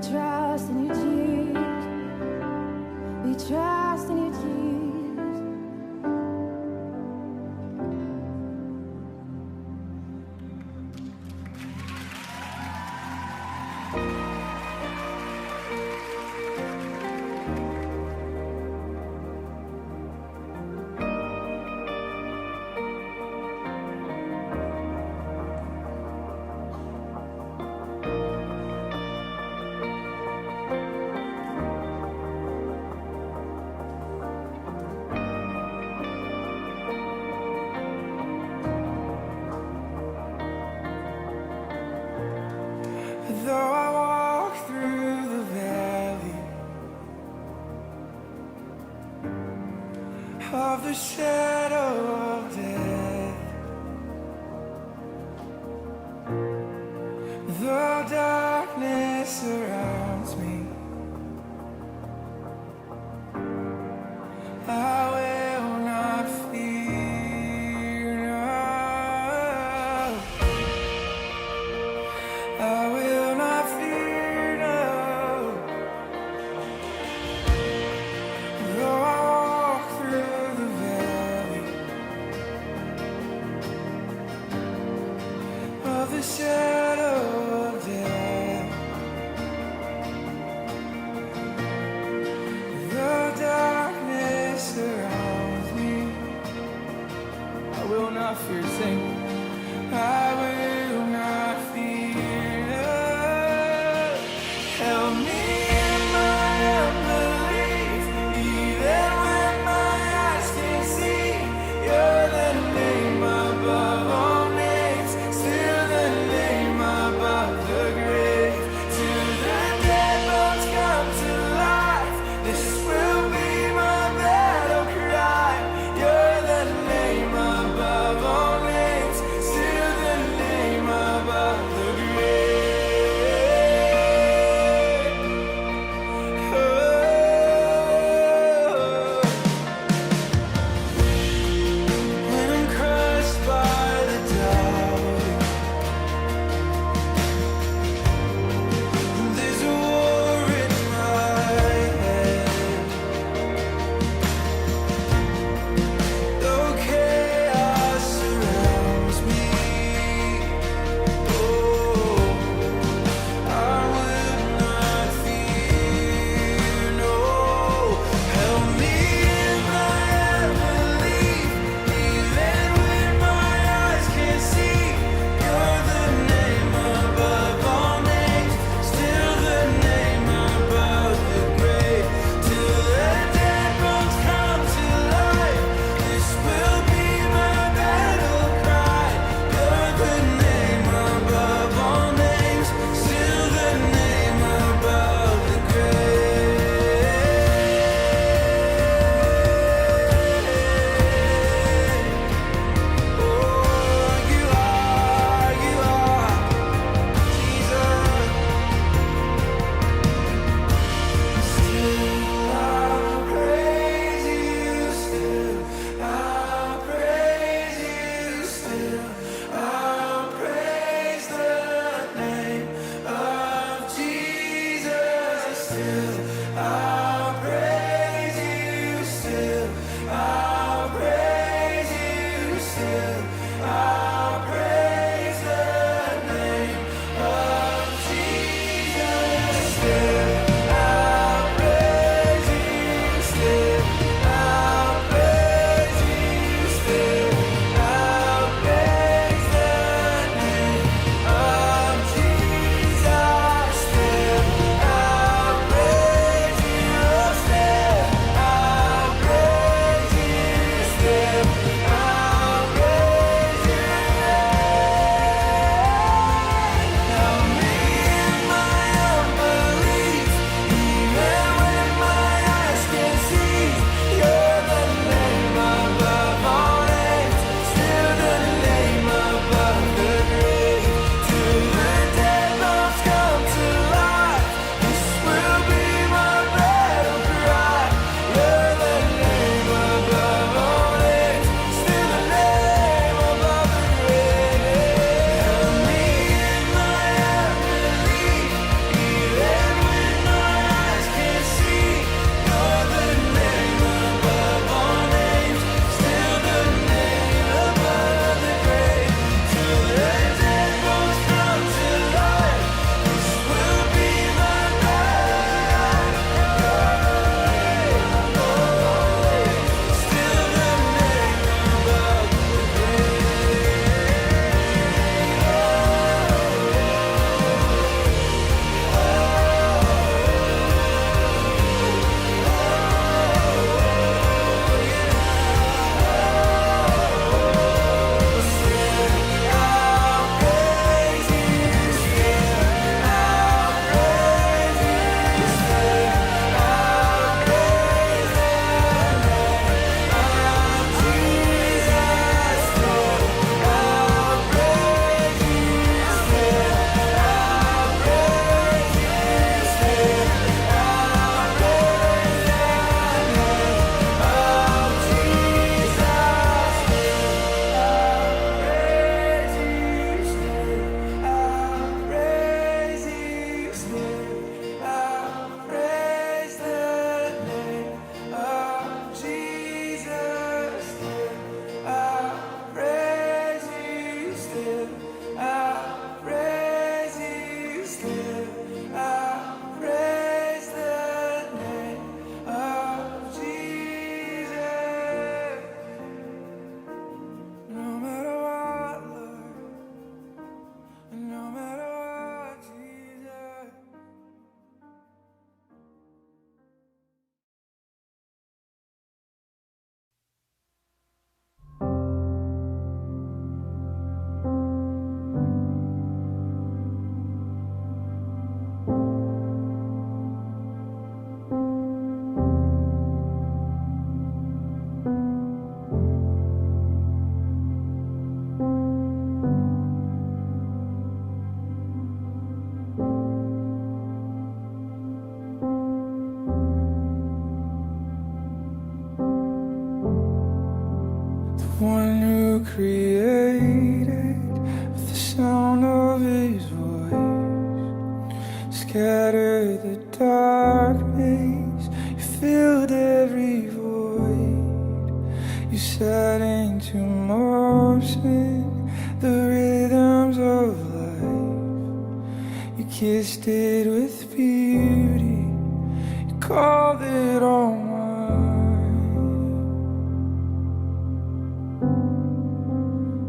trust in your tears. We trust in your tears. Though I walk through the valley of the shadow of death, though darkness surrounds me, I will not fear, no. I will not fear, no. Though I walk through the valley created with the sound of his voice. Scattered the darkness, you filled every void. You set into motion the rhythms of life. You kissed it with beauty, you called it all mine.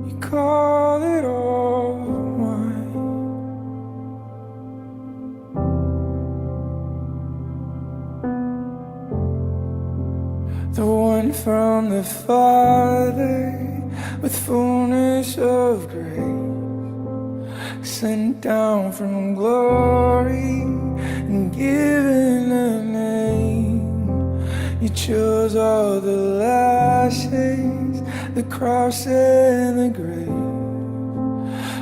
You called it all mine. The one from the Father with fullness of grace, sent down from glory and given a name. You chose all the lashes, the cross and the grave,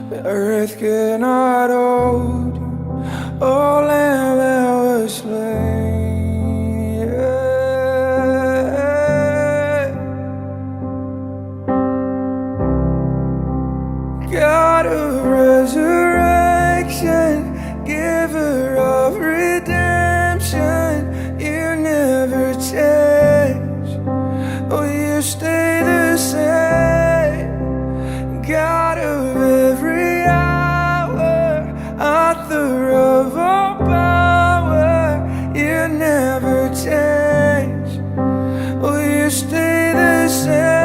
but earth could not hold you, oh Lamb that was slain. Yeah. God of resurrection, giver of redemption, you never change, oh you stay the same. God of every hour, author of all power, you never change, oh you stay the same.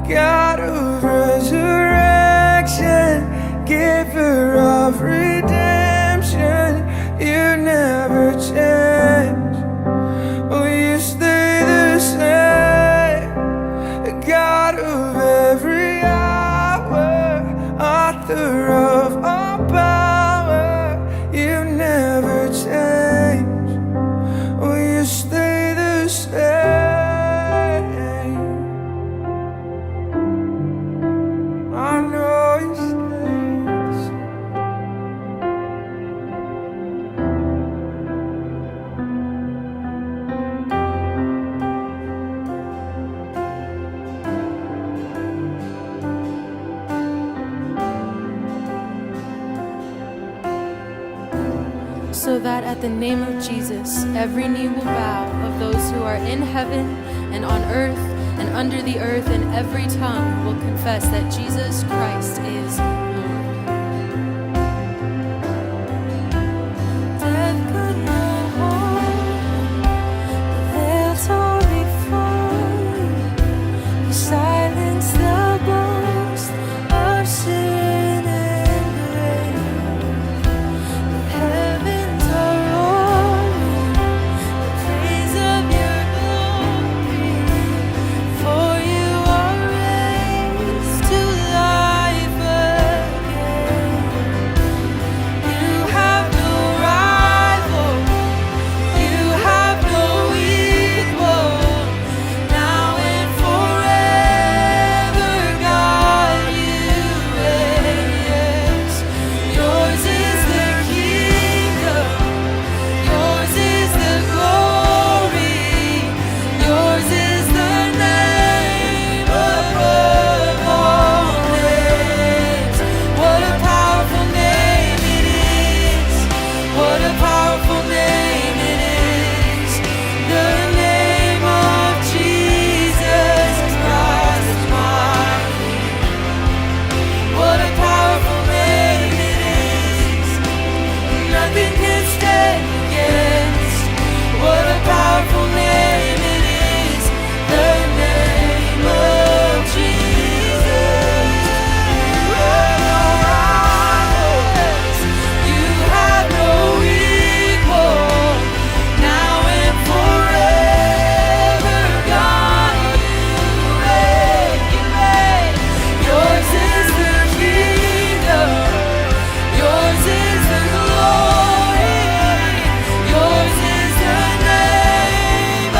God of resurrection, giver of redemption, you never change, oh you stay the same. God of every hour, author of all power, you never change, oh you stay the same. I know you stay the same. So that at the name of Jesus, every knee will bow, of those who are in heaven and on earth and under the earth, and every tongue will confess that Jesus Christ is Lord. Death could not hold, the veil tore before you. You silenced the boast of sin and grave. The heavens are roaring the praise of your glory, for you are raised to life again. You have no rival, you have no equal, now and forever, God, you reign. Yours is the kingdom, yours is the glory, yours is the name above all names. What a powerful name it is, what a powerful name it is, the name of Jesus Christ my King. What a powerful name it is, nothing can stand against. What a powerful name it is, the name of Jesus. You have no rivals, you have no equal, now and forever, God, you reign, you reign. Yours is the kingdom, yours is the glory, yours is the name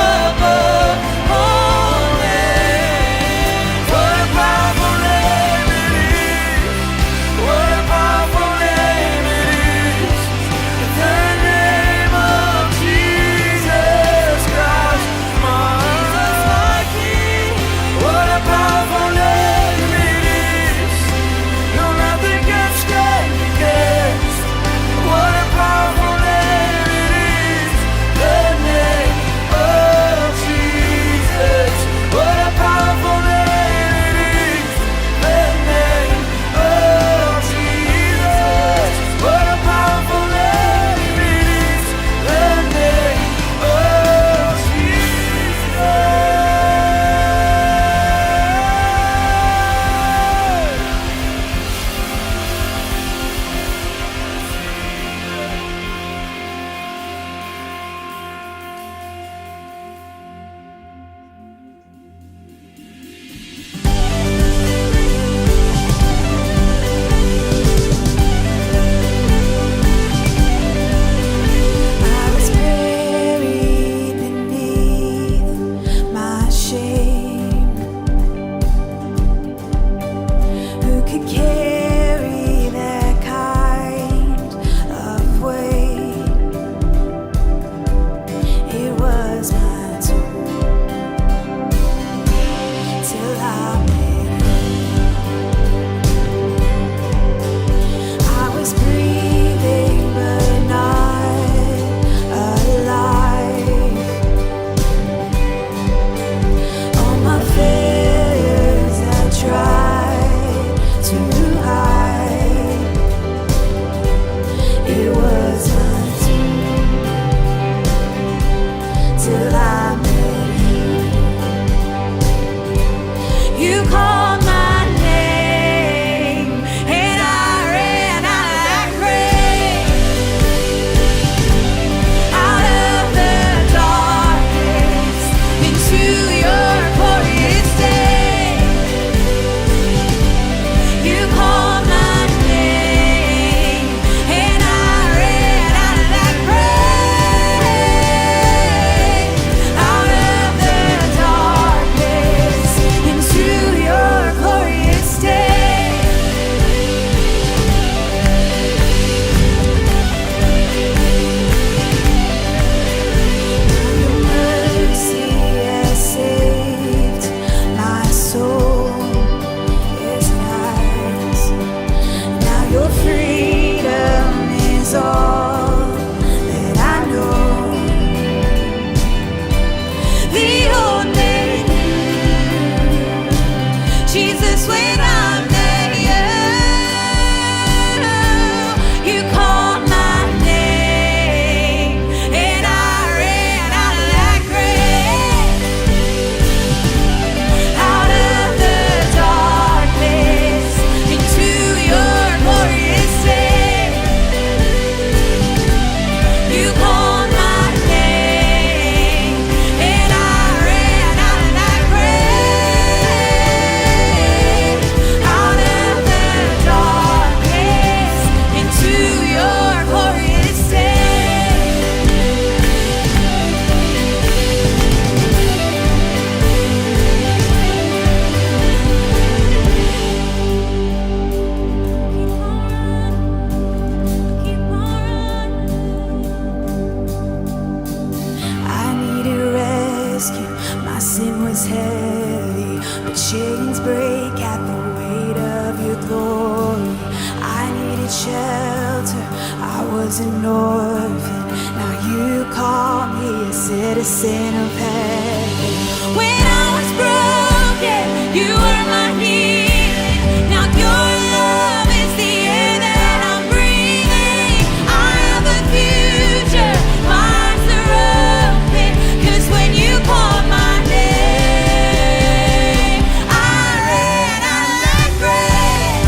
was an orphan, now you call me a citizen of heaven. When I was broken, you were my healing. Now your love is the air that I'm breathing. I have a future, my eyes are open, 'cause when you called my name, I ran like rain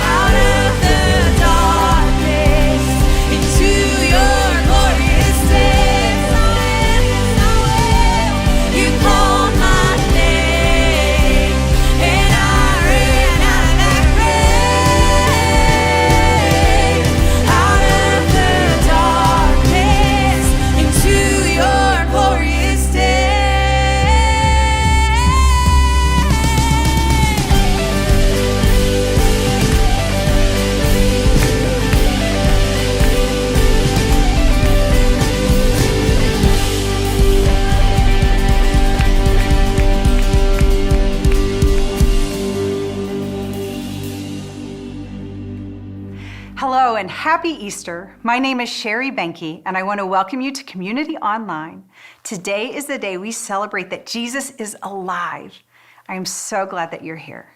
out of the darkness into your glorious day. You called my name, and I ran like rain out of the darkness into your glorious day. Hello and happy Easter. My name is Sherry Benke and I want to welcome you to Community Online. Today is the day we celebrate that Jesus is alive. I am so glad that you're here.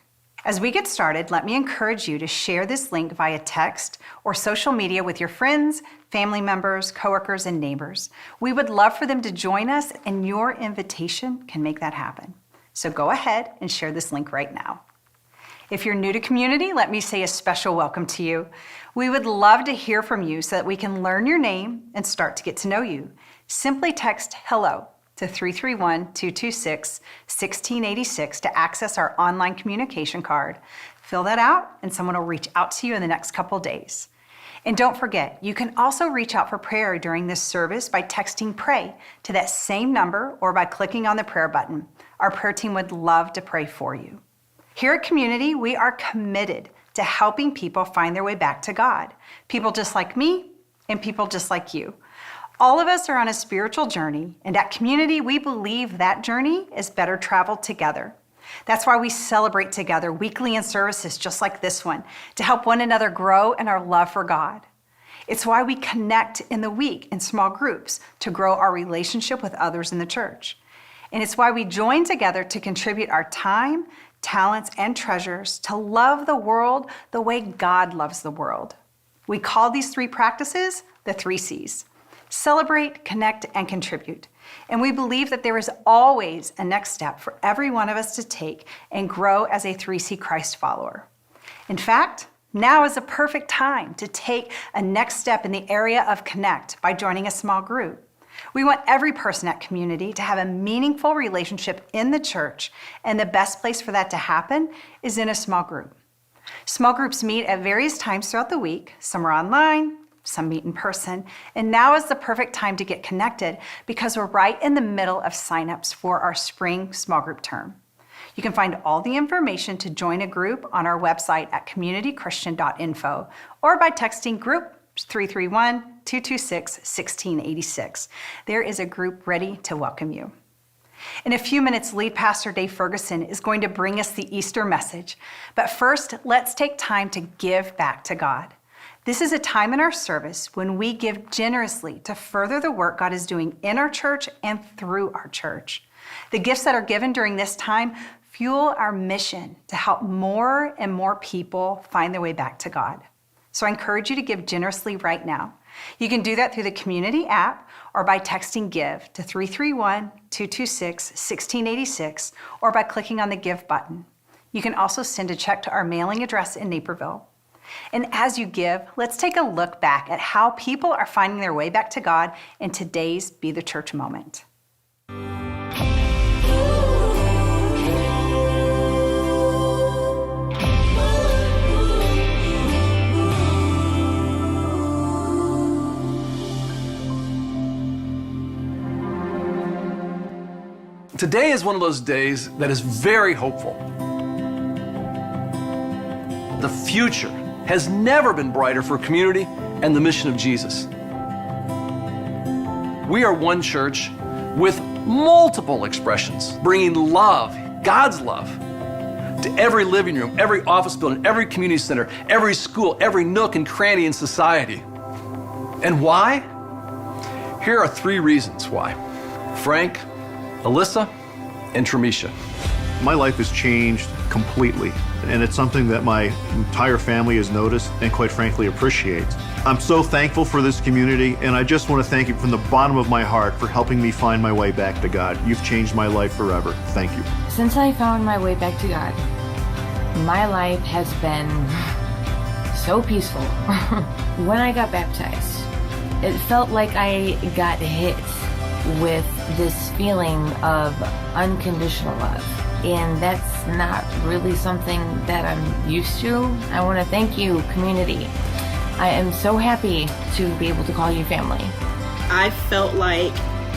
As we get started, let me encourage you to share this link via text or social media with your friends, family members, coworkers, and neighbors. We would love for them to join us, and your invitation can make that happen. So go ahead and share this link right now. If you're new to Community, let me say a special welcome to you. We would love to hear from you so that we can learn your name and start to get to know you. Simply text HELLO to 331-226-1686 to access our online communication card. Fill that out and someone will reach out to you in the next couple days. And don't forget, you can also reach out for prayer during this service by texting PRAY to that same number or by clicking on the prayer button. Our prayer team would love to pray for you. Here at Community, we are committed to helping people find their way back to God. People just like me and people just like you. All of us are on a spiritual journey, and at Community, we believe that journey is better traveled together. That's why we celebrate together weekly in services just like this one, to help one another grow in our love for God. It's why we connect in the week in small groups to grow our relationship with others in the church. And it's why we join together to contribute our time, talents, and treasures to love the world the way God loves the world. We call these three practices the 3 C's: celebrate, connect, and contribute. And we believe that there is always a next step for every one of us to take and grow as a 3C Christ follower. In fact, now is a perfect time to take a next step in the area of connect by joining a small group. We want every person at Community to have a meaningful relationship in the church, and the best place for that to happen is in a small group. Small groups meet at various times throughout the week. Some are online, some meet in person, and now is the perfect time to get connected because we're right in the middle of signups for our spring small group term. You can find all the information to join a group on our website at communitychristian.info or by texting group 331-226-1686. There is a group ready to welcome you. In a few minutes, lead pastor Dave Ferguson is going to bring us the Easter message. But first, let's take time to give back to God. This is a time in our service when we give generously to further the work God is doing in our church and through our church. The gifts that are given during this time fuel our mission to help more and more people find their way back to God. So I encourage you to give generously right now. You can do that through the Community app or by texting GIVE to 331-226-1686 or by clicking on the Give button. You can also send a check to our mailing address in Naperville. And as you give, let's take a look back at how people are finding their way back to God in today's Be the Church moment. Today is one of those days that is very hopeful. The future has never been brighter for Community and the mission of Jesus. We are one church with multiple expressions, bringing love, God's love, to every living room, every office building, every community center, every school, every nook and cranny in society. And why? Here are 3 reasons why. Frank, Alyssa, and Tramisha. My life has changed completely, and it's something that my entire family has noticed and quite frankly appreciates. I'm so thankful for this community, and I just want to thank you from the bottom of my heart for helping me find my way back to God. You've changed my life forever. Thank you. Since I found my way back to God, my life has been so peaceful. When I got baptized, it felt like I got hit with this feeling of unconditional love. And that's not really something that I'm used to. I want to thank you, community. I am so happy to be able to call you family. I felt like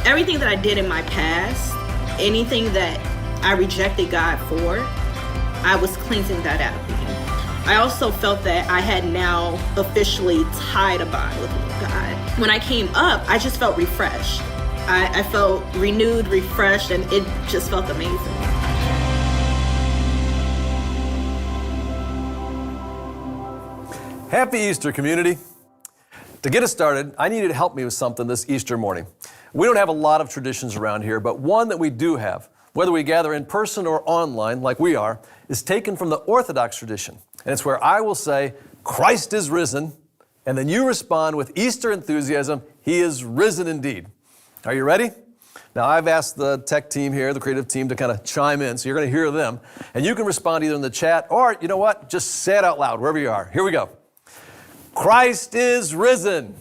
everything that I did in my past, anything that I rejected God for, I was cleansing that out of me. I also felt that I had now officially tied a bond with God. When I came up, I just felt refreshed. I felt renewed, refreshed, and it just felt amazing. Happy Easter, community. To get us started, I need you to help me with something this Easter morning. We don't have a lot of traditions around here, but one that we do have, whether we gather in person or online like we are, is taken from the Orthodox tradition. And it's where I will say, Christ is risen, and then you respond with Easter enthusiasm, He is risen indeed. Are you ready? Now, I've asked the tech team here, the creative team, to kind of chime in, so you're going to hear them. And you can respond either in the chat or, you know what, just say it out loud wherever you are. Here we go. Christ is risen.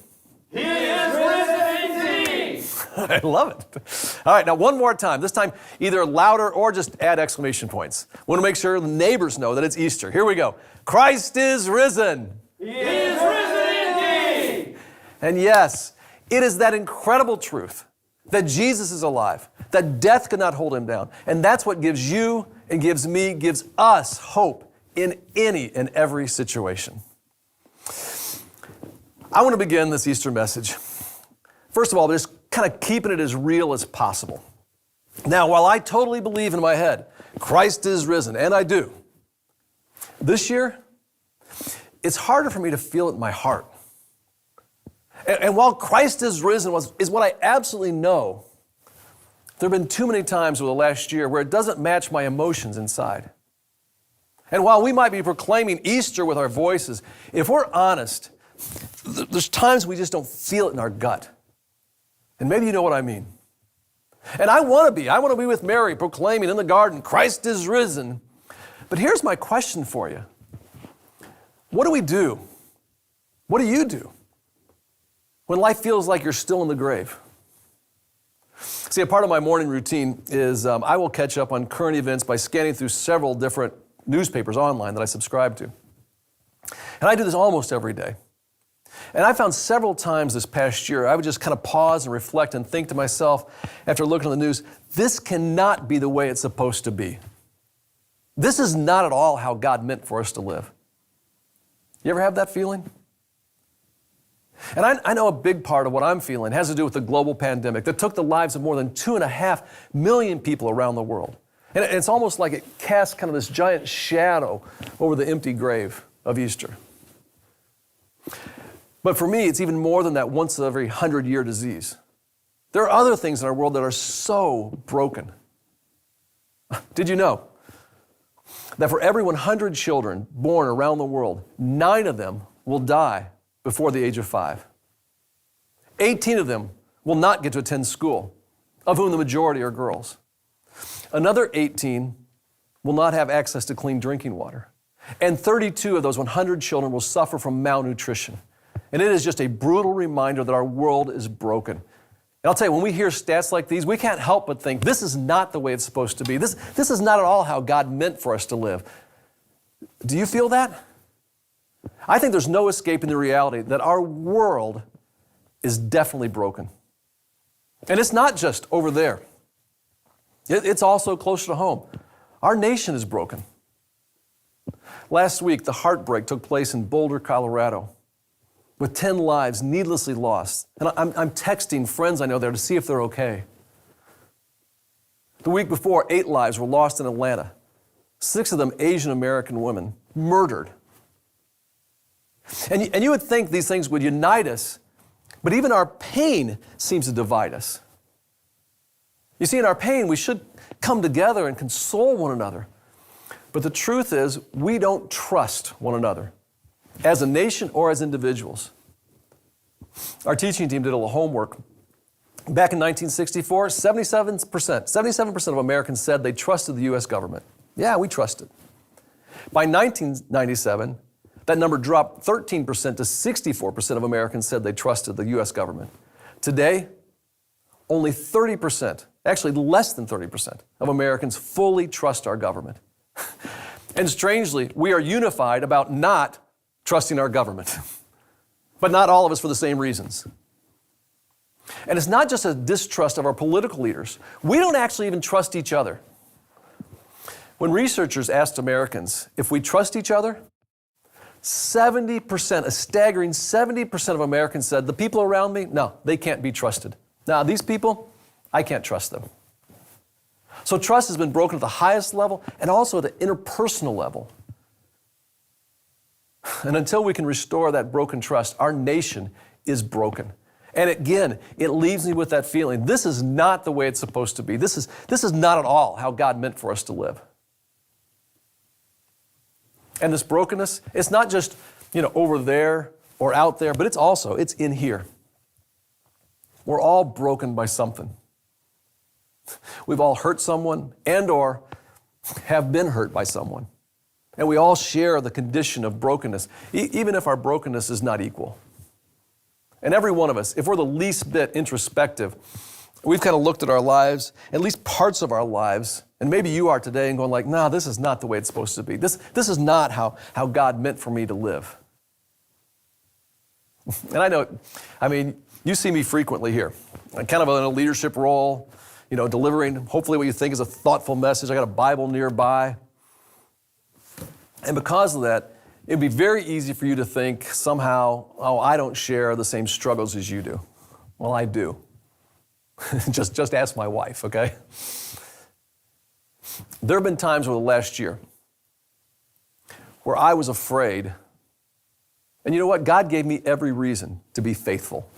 He is risen indeed. I love it. All right, now one more time. This time, either louder or just add exclamation points. We want to make sure the neighbors know that it's Easter. Here we go. Christ is risen. He is risen indeed. And yes, it is that incredible truth that Jesus is alive, that death could not hold Him down. And that's what gives you and gives me, gives us hope in any and every situation. I want to begin this Easter message, first of all, just kind of keeping it as real as possible. Now, while I totally believe in my head, Christ is risen, and I do, this year, it's harder for me to feel it in my heart. And while Christ is risen is what I absolutely know, there have been too many times over the last year where it doesn't match my emotions inside. And while we might be proclaiming Easter with our voices, if we're honest, there's times we just don't feel it in our gut. And maybe you know what I mean. And I want to be with Mary proclaiming in the garden, Christ is risen. But here's my question for you. What do we do? What do you do when life feels like you're still in the grave? See, a part of my morning routine is I will catch up on current events by scanning through several different newspapers online that I subscribe to. And I do this almost every day. And I found several times this past year, I would just kind of pause and reflect and think to myself, after looking at the news, this cannot be the way it's supposed to be. This is not at all how God meant for us to live. You ever have that feeling? And I know a big part of what I'm feeling has to do with the global pandemic that took the lives of more than 2.5 million people around the world. And it's almost like it casts kind of this giant shadow over the empty grave of Easter. But for me, it's even more than that once every 100-year disease. There are other things in our world that are so broken. Did you know that for every 100 children born around the world, 9 of them will die before the age of 5? 18 of them will not get to attend school, of whom the majority are girls. Another 18 will not have access to clean drinking water. And 32 of those 100 children will suffer from malnutrition. And it is just a brutal reminder that our world is broken. And I'll tell you, when we hear stats like these, we can't help but think, this is not the way it's supposed to be. This is not at all how God meant for us to live. Do you feel that? I think there's no escaping the reality that our world is definitely broken. And it's not just over there. It's also closer to home. Our nation is broken. Last week, the heartbreak took place in Boulder, Colorado, with 10 lives needlessly lost. And I'm texting friends I know there to see if they're okay. The week before, 8 lives were lost in Atlanta 6 of them Asian American women, murdered. And you would think these things would unite us, but even our pain seems to divide us. You see, in our pain, we should come together and console one another. But the truth is, we don't trust one another as a nation or as individuals. Our teaching team did a little homework. Back in 1964, 77% of Americans said they trusted the U.S. government. Yeah, we trusted. By 1997, that number dropped 13% to 64% of Americans said they trusted the U.S. government. Today, only 30%, actually less than 30% of Americans fully trust our government. And strangely, we are unified about not trusting our government, but not all of us for the same reasons. And it's not just a distrust of our political leaders. We don't actually even trust each other. When researchers asked Americans if we trust each other, 70%, a staggering 70% of Americans said, the people around me, no, they can't be trusted. Now, these people, I can't trust them. So trust has been broken at the highest level and also at the interpersonal level. And until we can restore that broken trust, our nation is broken. And again, it leaves me with that feeling, this is not the way it's supposed to be. This is not at all how God meant for us to live. And this brokenness, it's not just, over there or out there, but it's in here. We're all broken by something. We've all hurt someone and or have been hurt by someone. And we all share the condition of brokenness, even if our brokenness is not equal. And every one of us, if we're the least bit introspective, we've kind of looked at our lives, at least parts of our lives, and maybe you are today and going like, nah, this is not the way it's supposed to be. This is not how God meant for me to live. And I know, you see me frequently here. I'm kind of in a leadership role, delivering hopefully what you think is a thoughtful message. I got a Bible nearby. And because of that, it'd be very easy for you to think somehow, I don't share the same struggles as you do. Well, I do. Just ask my wife, okay? There have been times over the last year where I was afraid. And you know what? God gave me every reason to be faithful.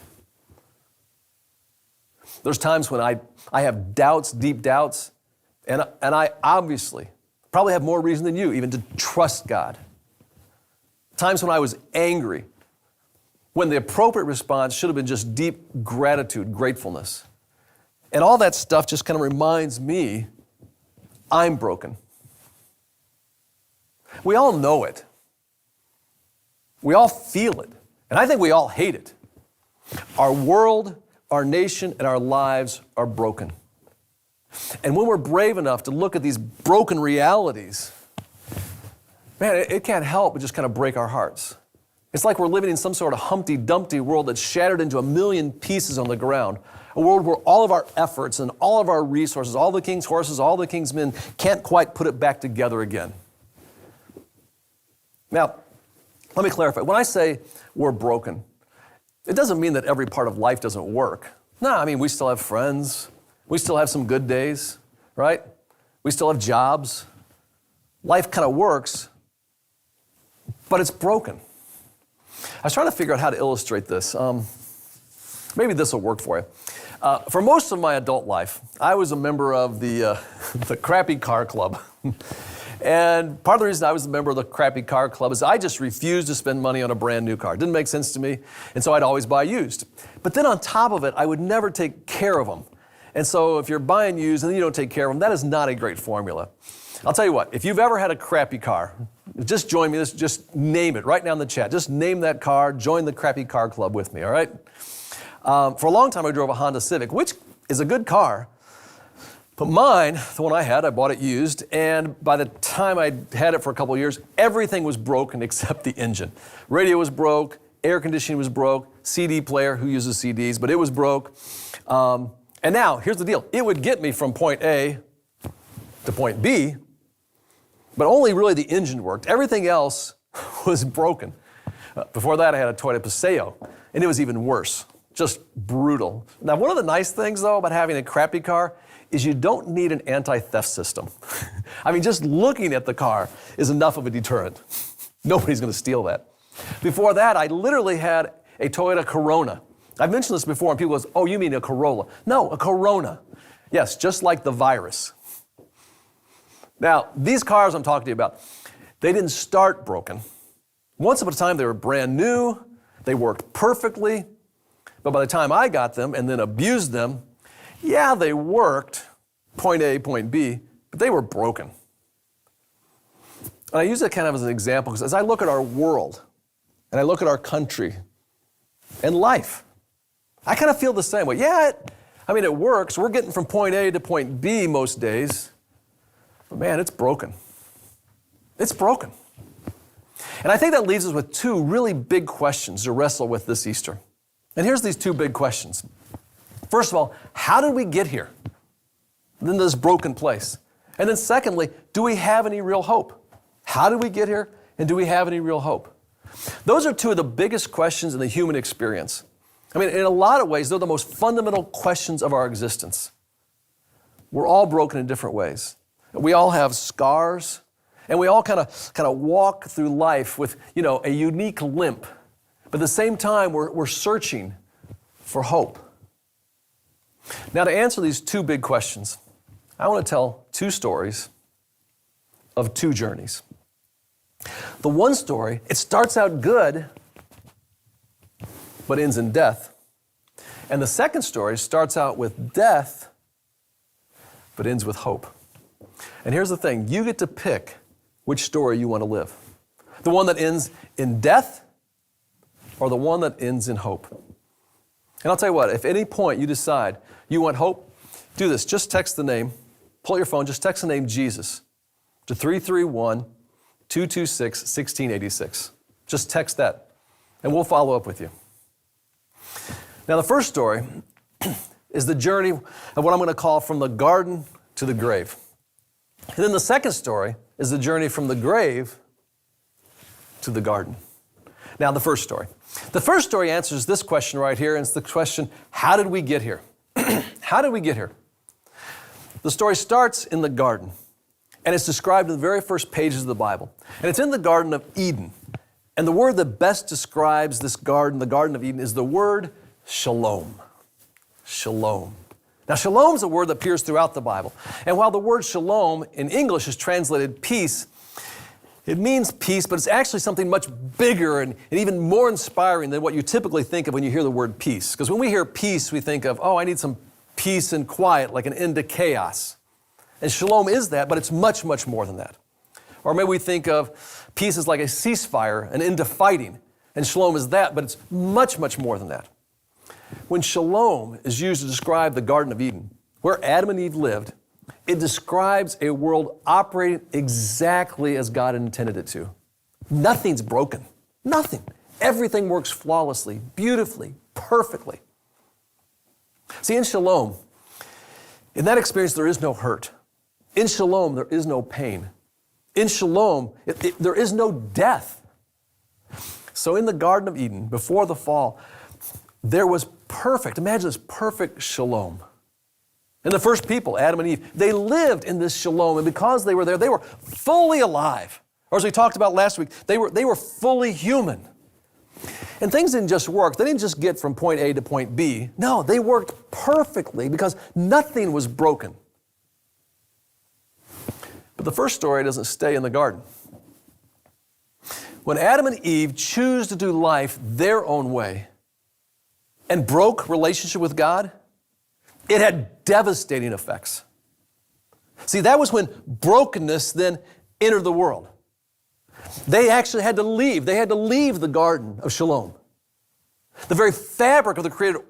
There's times when I have doubts, deep doubts, and I obviously probably have more reason than you even to trust God. Times when I was angry, when the appropriate response should have been just deep gratitude, gratefulness. And all that stuff just kind of reminds me I'm broken. We all know it. We all feel it. And I think we all hate it. Our world, our nation, and our lives are broken. And when we're brave enough to look at these broken realities, man, it can't help but just kind of break our hearts. It's like we're living in some sort of Humpty Dumpty world that's shattered into a million pieces on the ground. A world where all of our efforts and all of our resources, all the king's horses, all the king's men can't quite put it back together again. Now, let me clarify. When I say we're broken, it doesn't mean that every part of life doesn't work. No, we still have friends. We still have some good days, right? We still have jobs. Life kind of works, but it's broken. I was trying to figure out how to illustrate this. Maybe this will work for you. For most of my adult life, I was a member of the crappy car club. And part of the reason I was a member of the crappy car club is I just refused to spend money on a brand new car. It didn't make sense to me, and so I'd always buy used. But then on top of it, I would never take care of them. And so if you're buying used and then you don't take care of them, that is not a great formula. I'll tell you what, if you've ever had a crappy car, just join me, just name it right now in the chat. Just name that car, join the crappy car club with me, all right? For a long time, I drove a Honda Civic, which is a good car. But mine, the one I had, I bought it used, and by the time I had it for a couple of years, everything was broken except the engine. Radio was broke, air conditioning was broke, CD player, who uses CDs, but it was broke. And now, here's the deal. It would get me from point A to point B, but only really the engine worked. Everything else was broken. Before that, I had a Toyota Paseo, and it was even worse. Just brutal. Now, one of the nice things, though, about having a crappy car is you don't need an anti-theft system. I mean, just looking at the car is enough of a deterrent. Nobody's going to steal that. Before that, I literally had a Toyota Corona. I've mentioned this before, and people go, oh, you mean a Corolla? No, a Corona. Yes, just like the virus. Now, these cars I'm talking to you about, they didn't start broken. Once upon a time, they were brand new. They worked perfectly. But by the time I got them and then abused them, yeah, they worked, point A, point B, but they were broken. And I use that kind of as an example because as I look at our world and I look at our country and life, I kind of feel the same way. Yeah, it works. We're getting from point A to point B most days, but man, it's broken. It's broken. And I think that leaves us with two really big questions to wrestle with this Easter. And here's these two big questions. First of all, how did we get here in this broken place? And then secondly, do we have any real hope? How did we get here, and do we have any real hope? Those are two of the biggest questions in the human experience. I mean, in a lot of ways, they're the most fundamental questions of our existence. We're all broken in different ways. We all have scars, and we all kind of walk through life with, a unique limp. But at the same time, we're searching for hope. Now, to answer these two big questions, I want to tell two stories of two journeys. The one story, it starts out good, but ends in death. And the second story starts out with death, but ends with hope. And here's the thing, you get to pick which story you want to live. The one that ends in death, or the one that ends in hope. And I'll tell you what, if at any point you decide you want hope, do this. Just text the name, pull out your phone, just text the name Jesus to 331-226-1686. Just text that, and we'll follow up with you. Now, the first story is the journey of what I'm going to call from the garden to the grave. And then the second story is the journey from the grave to the garden. Now, the first story. The first story answers this question right here, and it's the question, how did we get here? How did we get here? The story starts in the garden, and it's described in the very first pages of the Bible. And it's in the Garden of Eden. And the word that best describes this garden, the Garden of Eden, is the word shalom. Shalom. Now, shalom is a word that appears throughout the Bible. And while the word shalom in English is translated peace, it means peace, but it's actually something much bigger and even more inspiring than what you typically think of when you hear the word peace. Because when we hear peace, we think of, I need some peace and quiet, like an end to chaos. And shalom is that, but it's much, much more than that. Or maybe we think of peace as like a ceasefire, an end to fighting. And shalom is that, but it's much, much more than that. When shalom is used to describe the Garden of Eden, where Adam and Eve lived, it describes a world operating exactly as God intended it to. Nothing's broken. Nothing. Everything works flawlessly, beautifully, perfectly. See, in shalom, in that experience, there is no hurt. In shalom, there is no pain. In shalom, there is no death. So in the Garden of Eden, before the fall, there was perfect, imagine this, perfect shalom. And the first people, Adam and Eve, they lived in this shalom, and because they were there, they were fully alive. Or as we talked about last week, they were fully human. And things didn't just work. They didn't just get from point A to point B. No, they worked perfectly because nothing was broken. But the first story doesn't stay in the garden. When Adam and Eve choose to do life their own way and broke relationship with God, it had devastating effects. See, that was when brokenness then entered the world. They actually had to leave. They had to leave the garden of shalom. The very fabric of the created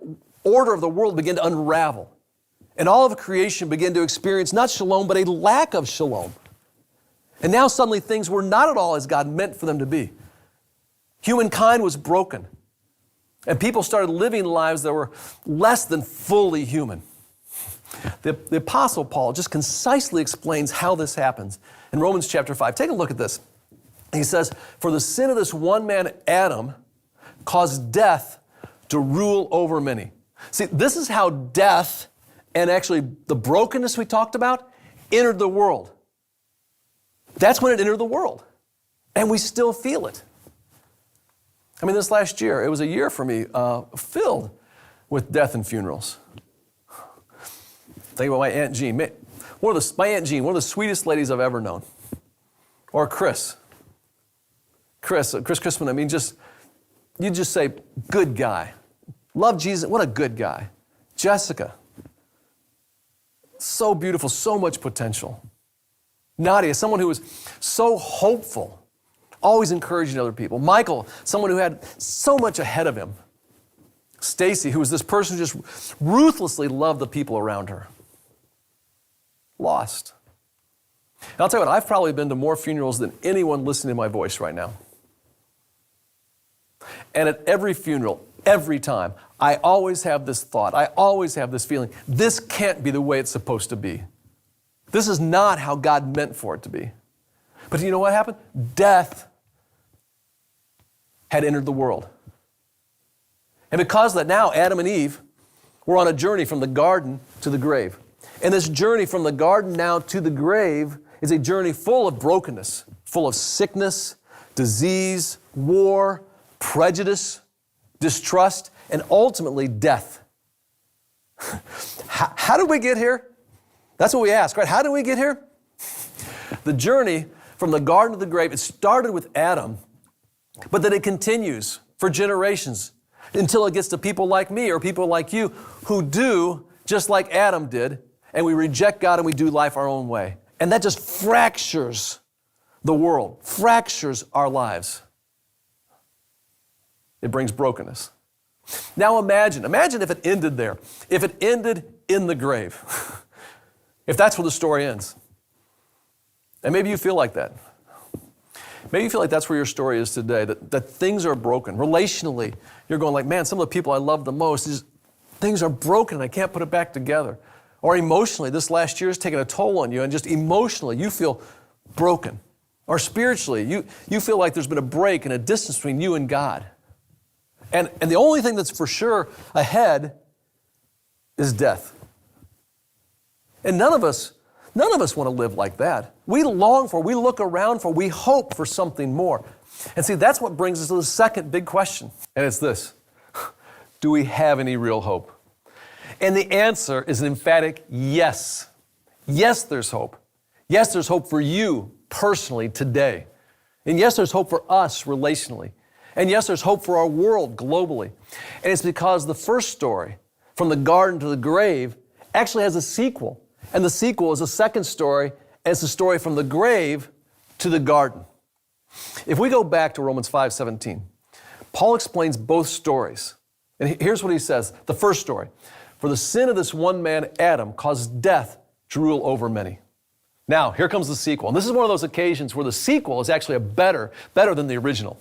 order of the world began to unravel. And all of creation began to experience not shalom, but a lack of shalom. And now suddenly things were not at all as God meant for them to be. Humankind was broken. And people started living lives that were less than fully human. The Apostle Paul just concisely explains how this happens in Romans chapter 5. Take a look at this. He says, for the sin of this one man, Adam, caused death to rule over many. See, this is how death and actually the brokenness we talked about entered the world. That's when it entered the world. And we still feel it. I mean, this last year, it was a year for me filled with death and funerals. Think about my Aunt Jean. My Aunt Jean, one of the sweetest ladies I've ever known. Or Chris Chrisman, I mean, you just say, good guy. Love Jesus, what a good guy. Jessica, so beautiful, so much potential. Nadia, someone who was so hopeful, always encouraging other people. Michael, someone who had so much ahead of him. Stacy, who was this person who just ruthlessly loved the people around her. Lost. And I'll tell you what, I've probably been to more funerals than anyone listening to my voice right now. And at every funeral, every time, I always have this thought, I always have this feeling, this can't be the way it's supposed to be. This is not how God meant for it to be. But you know what happened? Death had entered the world. And because of that, now Adam and Eve were on a journey from the garden to the grave. And this journey from the garden now to the grave is a journey full of brokenness, full of sickness, disease, war, prejudice, distrust, and ultimately death. How did we get here? That's what we ask, right? How did we get here? The journey from the garden to the grave, it started with Adam, but then it continues for generations until it gets to people like me or people like you who do just like Adam did, and we reject God and we do life our own way. And that just fractures the world, fractures our lives. It brings brokenness. Now imagine if it ended there, if it ended in the grave, if that's where the story ends. And maybe you feel like that. Maybe you feel like that's where your story is today, that things are broken. Relationally, you're going like, man, some of the people I love the most, things are broken and I can't put it back together. Or emotionally, this last year has taken a toll on you and just emotionally you feel broken. Or spiritually, you feel like there's been a break and a distance between you and God. And the only thing that's for sure ahead is death. And none of us want to live like that. We long for, we look around for, we hope for something more. And see, that's what brings us to the second big question. And it's this: do we have any real hope? And the answer is an emphatic yes. Yes, there's hope. Yes, there's hope for you personally today. And yes, there's hope for us relationally. And yes, there's hope for our world globally. And it's because the first story, from the garden to the grave, actually has a sequel. And the sequel is a second story, and it's the story from the grave to the garden. If we go back to Romans 5:17, Paul explains both stories. And here's what he says. The first story: for the sin of this one man, Adam, caused death to rule over many. Now, here comes the sequel. And this is one of those occasions where the sequel is actually better than the original.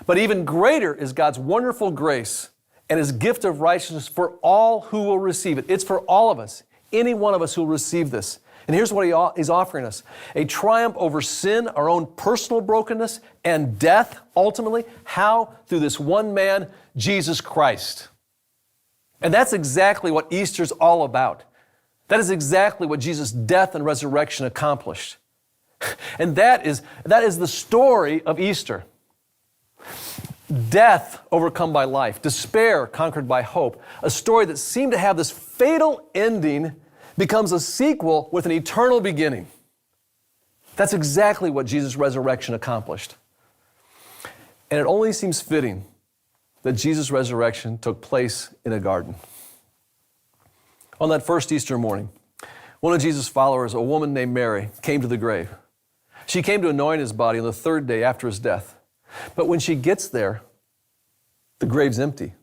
But even greater is God's wonderful grace and His gift of righteousness for all who will receive it. It's for all of us, any one of us who will receive this. And here's what He's offering us: a triumph over sin, our own personal brokenness, and death, ultimately. How? Through this one man, Jesus Christ. And that's exactly what Easter's all about. That is exactly what Jesus' death and resurrection accomplished. And that is the story of Easter. Death overcome by life, despair conquered by hope. A story that seemed to have this fatal ending becomes a sequel with an eternal beginning. That's exactly what Jesus' resurrection accomplished. And it only seems fitting that Jesus' resurrection took place in a garden. On that first Easter morning, one of Jesus' followers, a woman named Mary, came to the grave. She came to anoint His body on the third day after His death. But when she gets there, the grave's empty.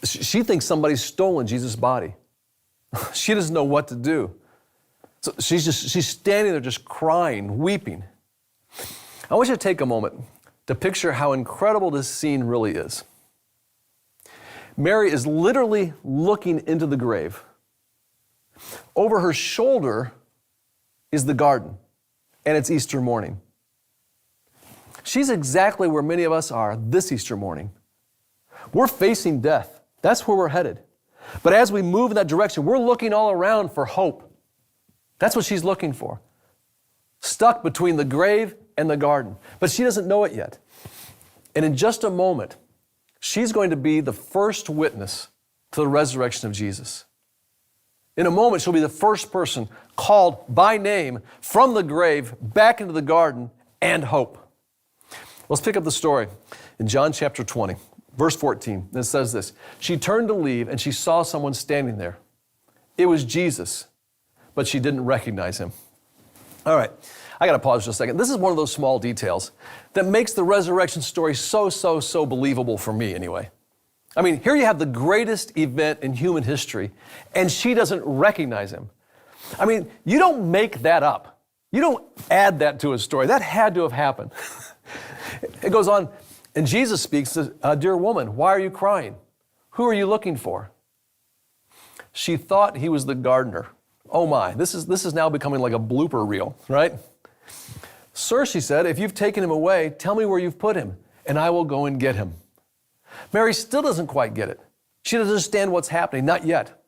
She thinks somebody's stolen Jesus' body. She doesn't know what to do. So she's standing there just crying, weeping. I want you to take a moment to picture how incredible this scene really is. Mary is literally looking into the grave. Over her shoulder is the garden, and it's Easter morning. She's exactly where many of us are this Easter morning. We're facing death. That's where we're headed. But as we move in that direction, we're looking all around for hope. That's what she's looking for. Stuck between the grave and the garden. But she doesn't know it yet. And in just a moment, she's going to be the first witness to the resurrection of Jesus. In a moment, she'll be the first person called by name from the grave back into the garden and hope. Let's pick up the story in John chapter 20, verse 14. It says this: she turned to leave and she saw someone standing there. It was Jesus, but she didn't recognize him. All right, I got to pause for a second. This is one of those small details that makes the resurrection story so believable for me anyway. I mean, here you have the greatest event in human history, and she doesn't recognize him. I mean, you don't make that up. You don't add that to a story. That had to have happened. It goes on, and Jesus speaks, says, "Dear woman, why are you crying? Who are you looking for?" She thought he was the gardener. Oh my, this is now becoming like a blooper reel, right? "Sir," she said, "if you've taken him away, tell me where you've put him, and I will go and get him." Mary still doesn't quite get it. She doesn't understand what's happening, not yet.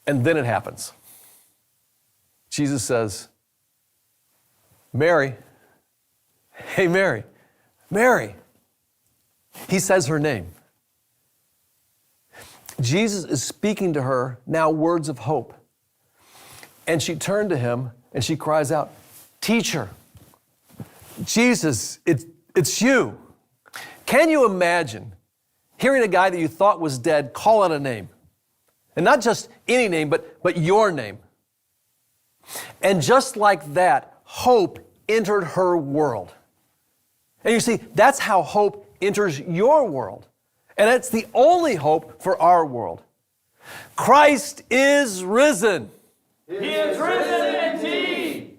And then it happens. Jesus says, "Mary." "Hey, Mary." "Mary." He says her name. Jesus is speaking to her now words of hope. And she turned to him and she cries out, "Teacher, Jesus, it's you." Can you imagine hearing a guy that you thought was dead call out a name? And not just any name, but your name. And just like that, hope entered her world. And you see, that's how hope enters your world. And it's the only hope for our world. Christ is risen. He is risen indeed.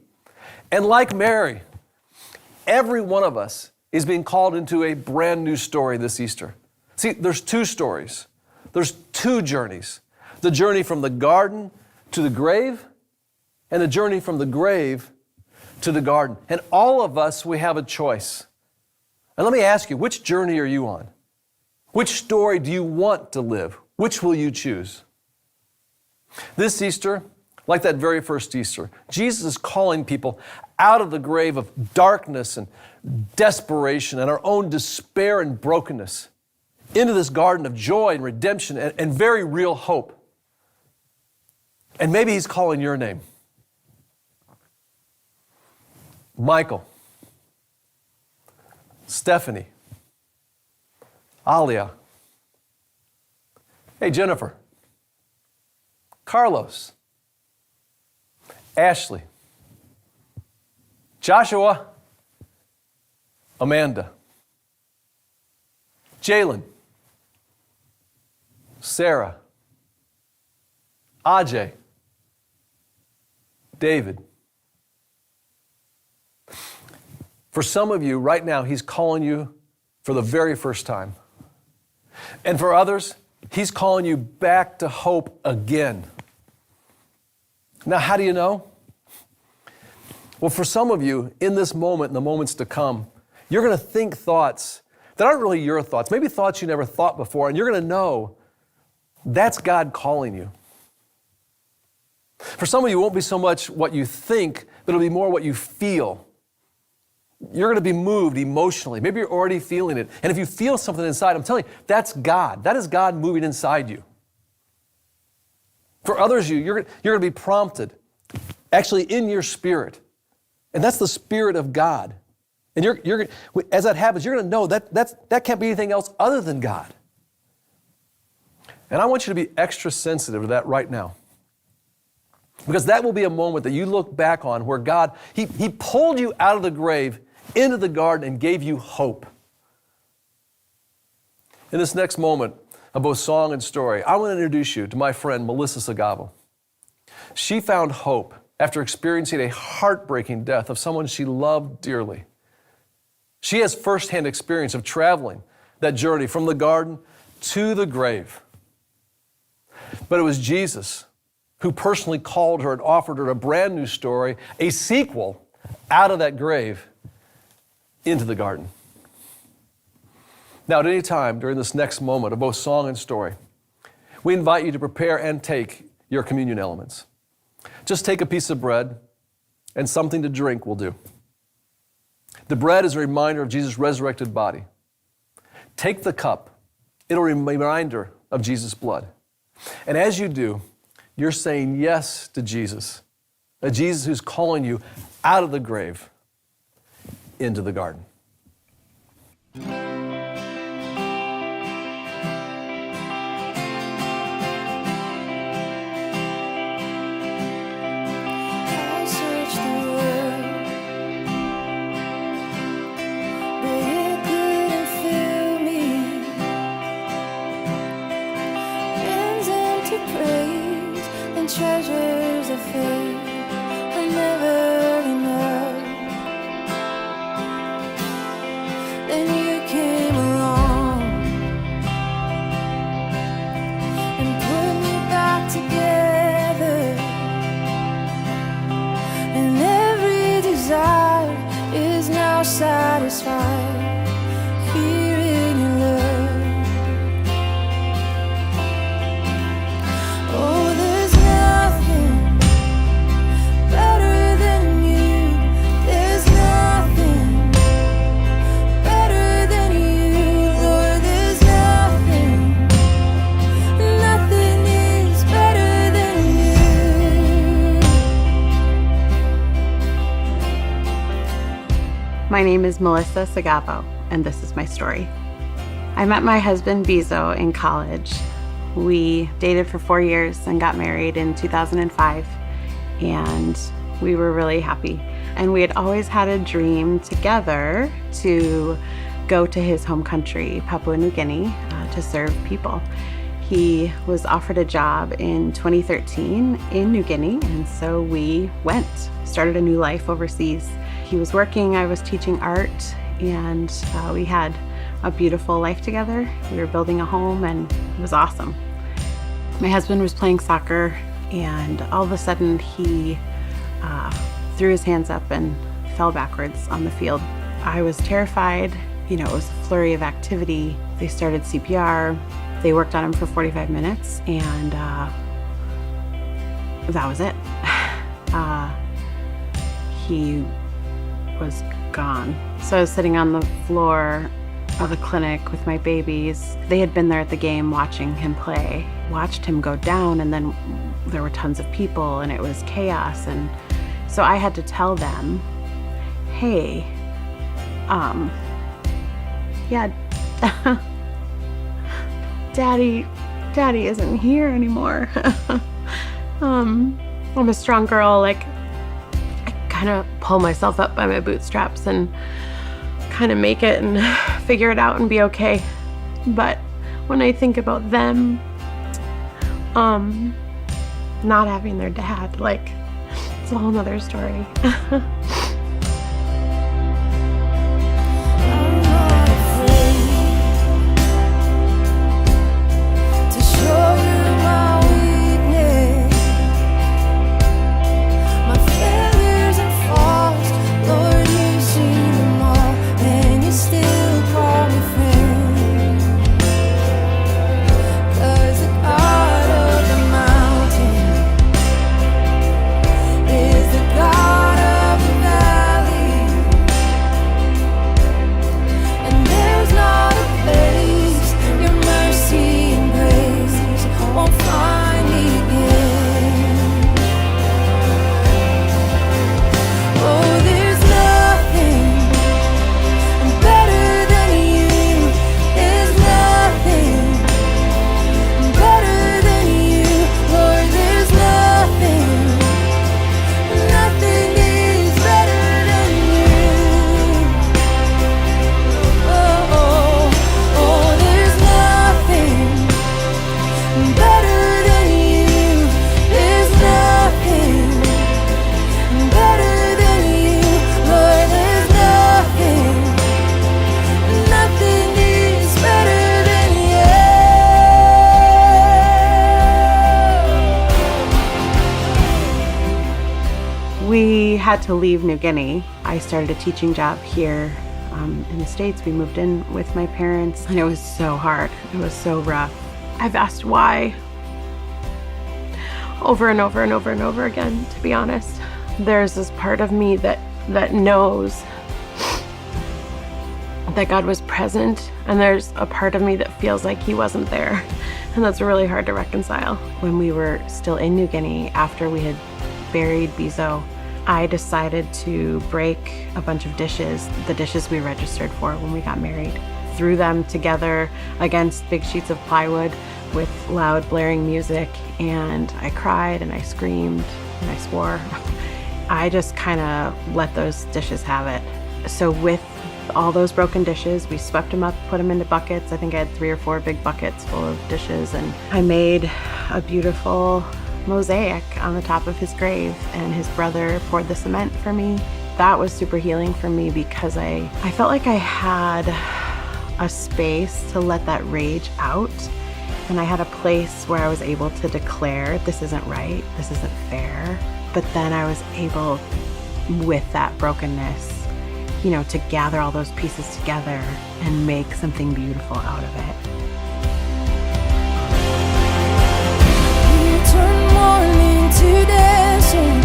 And like Mary, every one of us is being called into a brand new story this Easter. See, there's two stories. There's two journeys. The journey from the garden to the grave, and the journey from the grave to the garden. And all of us, we have a choice. And let me ask you, which journey are you on? Which story do you want to live? Which will you choose? This Easter, like that very first Easter, Jesus is calling people out of the grave of darkness and desperation and our own despair and brokenness into this garden of joy and redemption and very real hope. And maybe he's calling your name. Michael, Stephanie, Alia, hey Jennifer, Carlos, Ashley, Joshua, Amanda, Jalen, Sarah, Ajay, David. For some of you, right now, he's calling you for the very first time. And for others, he's calling you back to hope again. Now, how do you know? Well, for some of you, in this moment and the moments to come, you're going to think thoughts that aren't really your thoughts, maybe thoughts you never thought before, and you're going to know that's God calling you. For some of you, it won't be so much what you think, but it'll be more what you feel. You're going to be moved emotionally. Maybe you're already feeling it. And if you feel something inside, I'm telling you, that's God. That is God moving inside you. For others, you're going to be prompted, actually in your spirit. And that's the Spirit of God. And as that happens, you're going to know that can't be anything else other than God. And I want you to be extra sensitive to that right now. Because that will be a moment that you look back on where God, He pulled you out of the grave into the garden and gave you hope. In this next moment of both song and story, I want to introduce you to my friend Melissa Sagavo. She found hope after experiencing a heartbreaking death of someone she loved dearly. She has firsthand experience of traveling that journey from the garden to the grave. But it was Jesus who personally called her and offered her a brand new story, a sequel out of that grave into the garden. Now, at any time during this next moment of both song and story, we invite you to prepare and take your communion elements. Just take a piece of bread, and something to drink will do. The bread is a reminder of Jesus' resurrected body. Take the cup. It'll be a reminder of Jesus' blood. And as you do, you're saying yes to Jesus, a Jesus who's calling you out of the grave into the garden. I searched the world, but it couldn't fill me. Hands empty praise and treasures of faith are never enough. Then you came along and put me back together. And every desire is now satisfied here in your love. Oh, there's nothing better than you. There's nothing better than you, Lord. There's nothing, nothing is better than you. My name is Melissa Sagavo, and this is my story. I met my husband Bizo in college. We dated for 4 years and got married in 2005, and we were really happy. And we had always had a dream together to go to his home country, Papua New Guinea, to serve people. He was offered a job in 2013 in New Guinea, and so we went, started a new life overseas. He was working, I was teaching art, and we had a beautiful life together. We were building a home, and it was awesome. My husband was playing soccer, and all of a sudden he threw his hands up and fell backwards on the field. I was terrified. It was a flurry of activity. They started CPR. They worked on him for 45 minutes, and that was it. He was gone. So I was sitting on the floor of the clinic with my babies. They had been there at the game watching him play, watched him go down, and then there were tons of people and it was chaos. And so I had to tell them, hey, yeah, Daddy isn't here anymore. I'm a strong girl, I kind of pull myself up by my bootstraps and kind of make it and figure it out and be okay. But when I think about them, not having their dad, it's a whole nother story. I'm not afraid to show you my weakness, my failures and faults. Lord, you see them all, and you still call me friend. 'Cause the God of the mountain is the God of the valley, and there's not a place your mercy and grace won't find me again. Oh, there's nothing better than you. There's nothing better than you, Lord. There's nothing, nothing is better than you. Oh, there's nothing better than you. There's nothing better than you, Lord. There's nothing, nothing is better than you. We had to leave New Guinea. I started a teaching job here in the States. We moved in with my parents, and it was so hard. It was so rough. I've asked why over and over and over and over again, to be honest. There's this part of me that knows that God was present, and there's a part of me that feels like he wasn't there. And that's really hard to reconcile. When we were still in New Guinea, after we had buried Bizo, I decided to break a bunch of dishes, the dishes we registered for when we got married. Threw them together against big sheets of plywood with loud blaring music, and I cried and I screamed and I swore. I just kind of let those dishes have it. So with all those broken dishes, we swept them up, put them into buckets. I think I had 3 or 4 big buckets full of dishes, and I made a beautiful mosaic on the top of his grave, and his brother poured the cement for me. That was super healing for me because I felt like I had a space to let that rage out, and I had a place where I was able to declare, this isn't right, this isn't fair. But then I was able, with that brokenness, to gather all those pieces together and make something beautiful out of it. You turn mourning to dancing.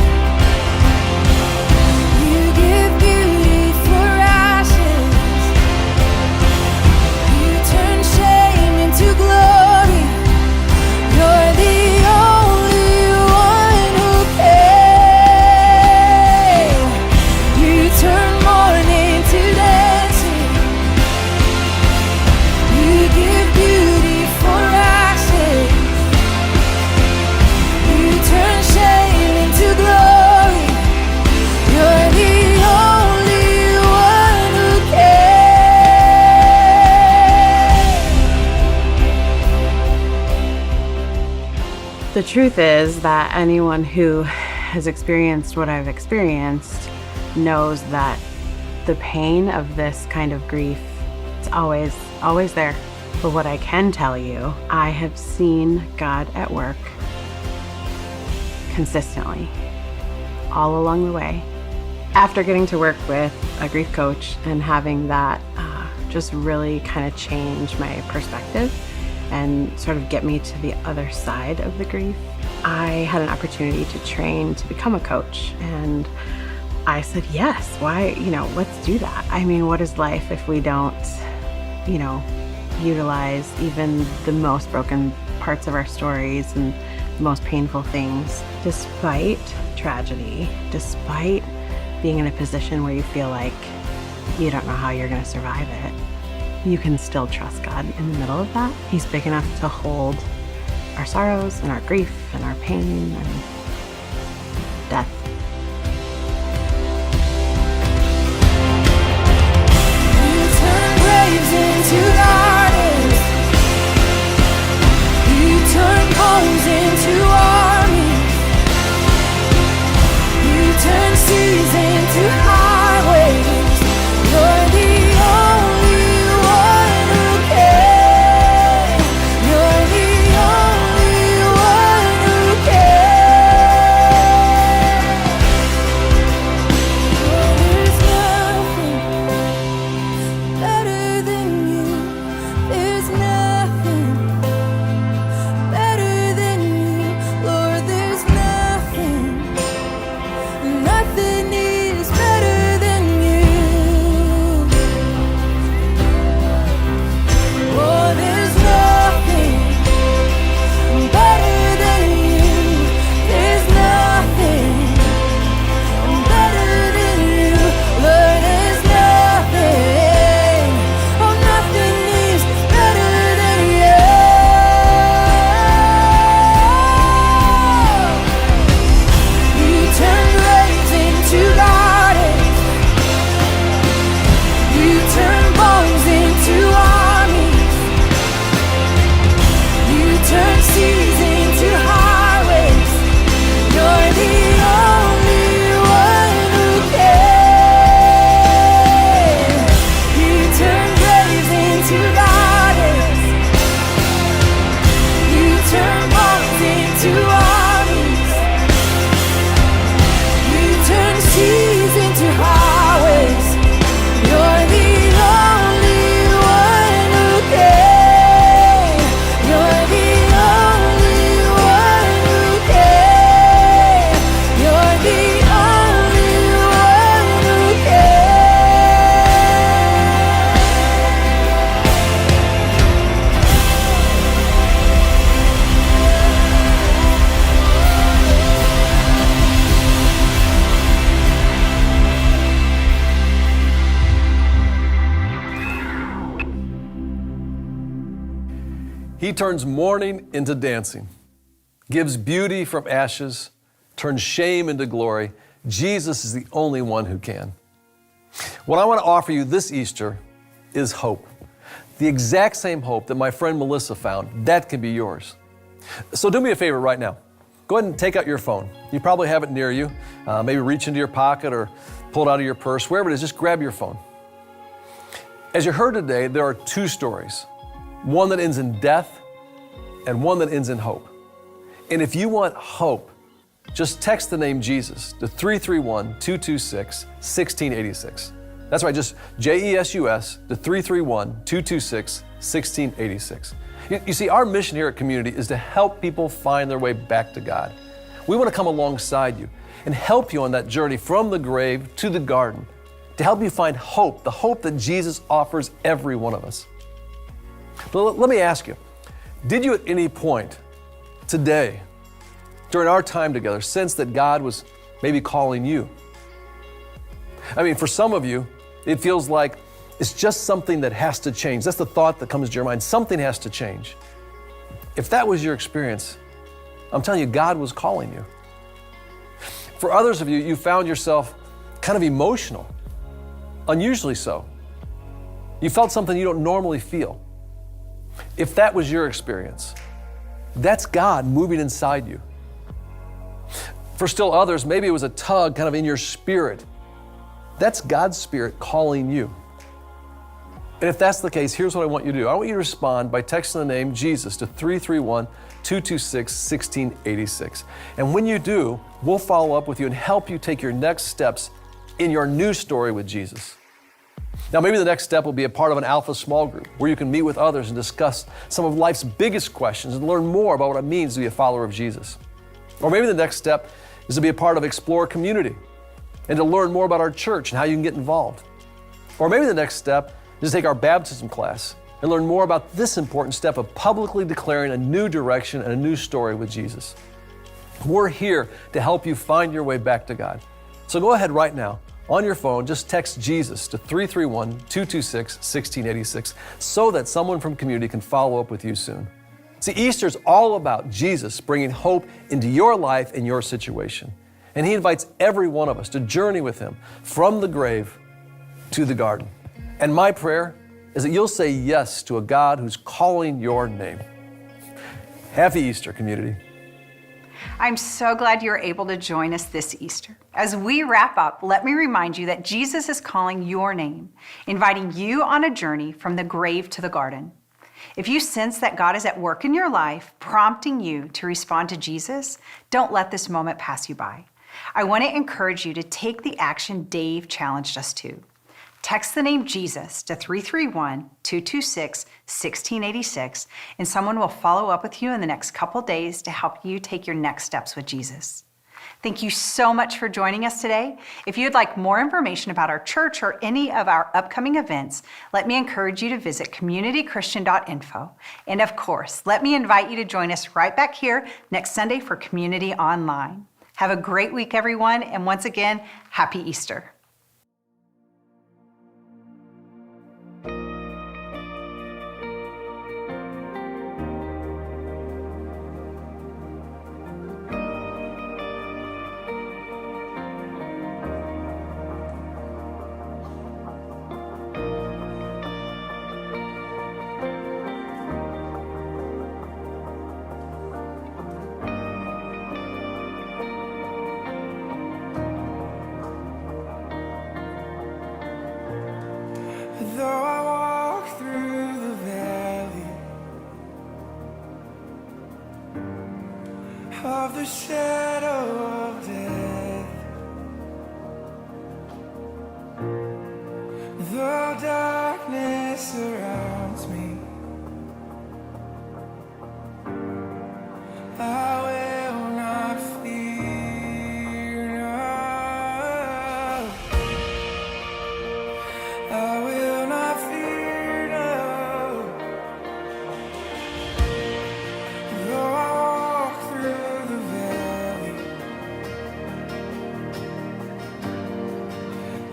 You give beauty for ashes. You turn shame into glory. You're the only one who can. You turn mourning to dancing. You give beauty for ashes. You turn shame into glory. You're the only one who can. The truth is that anyone who has experienced what I've experienced knows that the pain of this kind of grief is always there. But what I can tell you, I have seen God at work consistently, all along the way. After getting to work with a grief coach and having that just really kind of change my perspective and sort of get me to the other side of the grief, I had an opportunity to train to become a coach. And I said, yes, why, let's do that. I mean, what is life if we don't, utilize even the most broken parts of our stories and the most painful things, despite tragedy, despite being in a position where you feel like you don't know how you're going to survive it. You can still trust God in the middle of that. He's big enough to hold our sorrows and our grief and our pain and death. You turn graves into gardens. You turn bones into armies. You turn seas into highways. You're the only one who can. You're the only one who can. He turns mourning into dancing, gives beauty from ashes, turns shame into glory. Jesus is the only one who can. What I want to offer you this Easter is hope. The exact same hope that my friend Melissa found, that can be yours. So do me a favor right now. Go ahead and take out your phone. You probably have it near you. Maybe reach into your pocket or pull it out of your purse, wherever it is, just grab your phone. As you heard today, there are two stories. One that ends in death and one that ends in hope. And if you want hope, just text the name Jesus to 331-226-1686. That's right, just JESUS to 331-226-1686. You see, our mission here at Community is to help people find their way back to God. We want to come alongside you and help you on that journey from the grave to the garden, to help you find hope, the hope that Jesus offers every one of us. But let me ask you, did you at any point today, during our time together, sense that God was maybe calling you? I mean, for some of you, it feels like it's just something that has to change. That's the thought that comes to your mind. Something has to change. If that was your experience, I'm telling you, God was calling you. For others of you, you found yourself kind of emotional, unusually so. You felt something you don't normally feel. If that was your experience, that's God moving inside you. For still others, maybe it was a tug kind of in your spirit. That's God's Spirit calling you. And if that's the case, here's what I want you to do. I want you to respond by texting the name Jesus to 331-226-1686. And when you do, we'll follow up with you and help you take your next steps in your new story with Jesus. Now, maybe the next step will be a part of an Alpha small group where you can meet with others and discuss some of life's biggest questions and learn more about what it means to be a follower of Jesus. Or maybe the next step is to be a part of Explore Community and to learn more about our church and how you can get involved. Or maybe the next step is to take our baptism class and learn more about this important step of publicly declaring a new direction and a new story with Jesus. We're here to help you find your way back to God. So go ahead right now. On your phone, just text Jesus to 331-226-1686 so that someone from Community can follow up with you soon. See, Easter's all about Jesus bringing hope into your life and your situation. And He invites every one of us to journey with Him from the grave to the garden. And my prayer is that you'll say yes to a God who's calling your name. Happy Easter, Community. I'm so glad you're able to join us this Easter. As we wrap up, let me remind you that Jesus is calling your name, inviting you on a journey from the grave to the garden. If you sense that God is at work in your life, prompting you to respond to Jesus, don't let this moment pass you by. I want to encourage you to take the action Dave challenged us to. Text the name Jesus to 331-226-1686, and someone will follow up with you in the next couple days to help you take your next steps with Jesus. Thank you so much for joining us today. If you'd like more information about our church or any of our upcoming events, let me encourage you to visit communitychristian.info. And of course, let me invite you to join us right back here next Sunday for Community Online. Have a great week, everyone, and once again, happy Easter. Though I walk through the valley of the shadow of death, though darkness surrounds me, I will not fear, no. I will not fear, no. Though I walk through the valley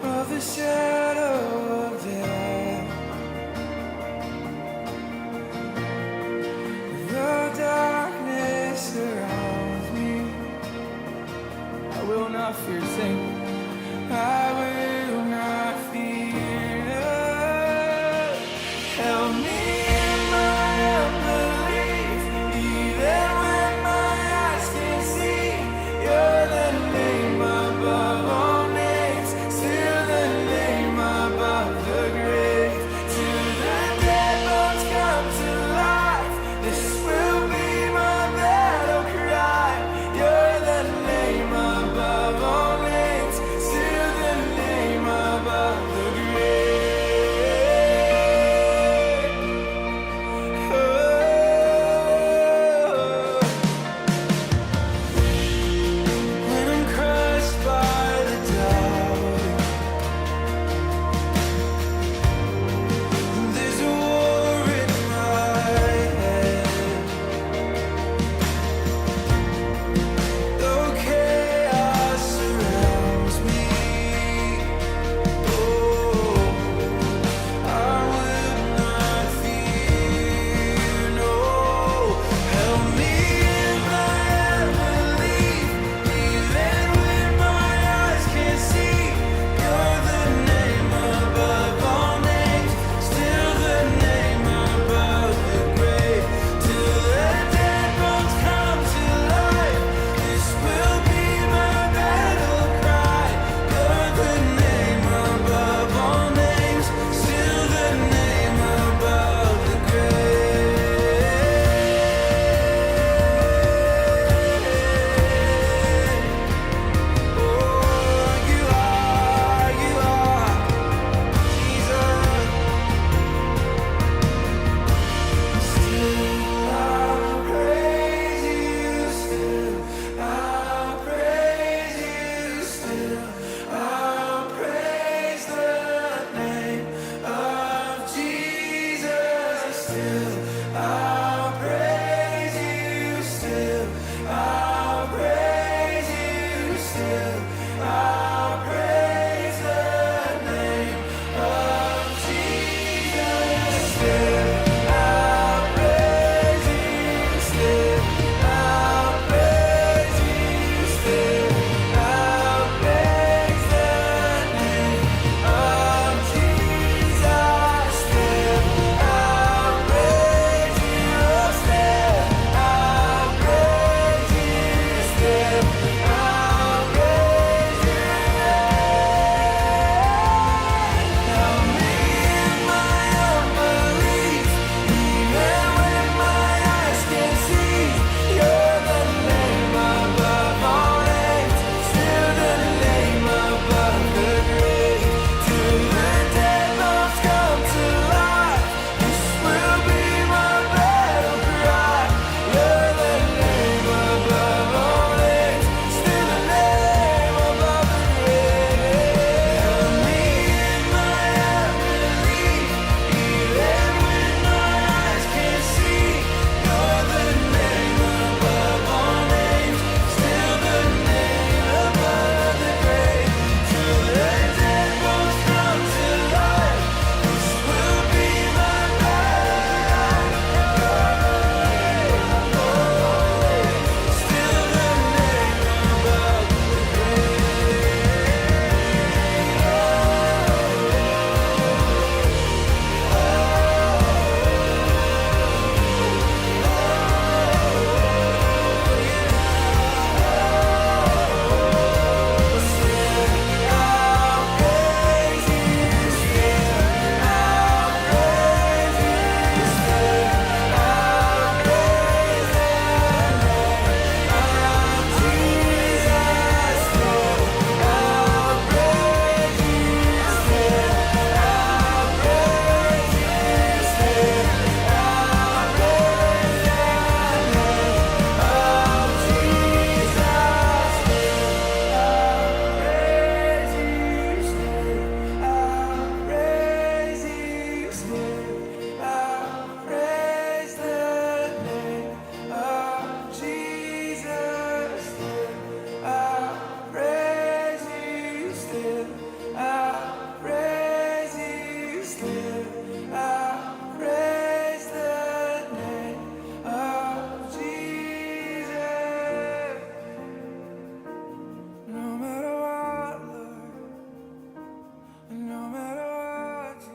of the shadow of death, for me.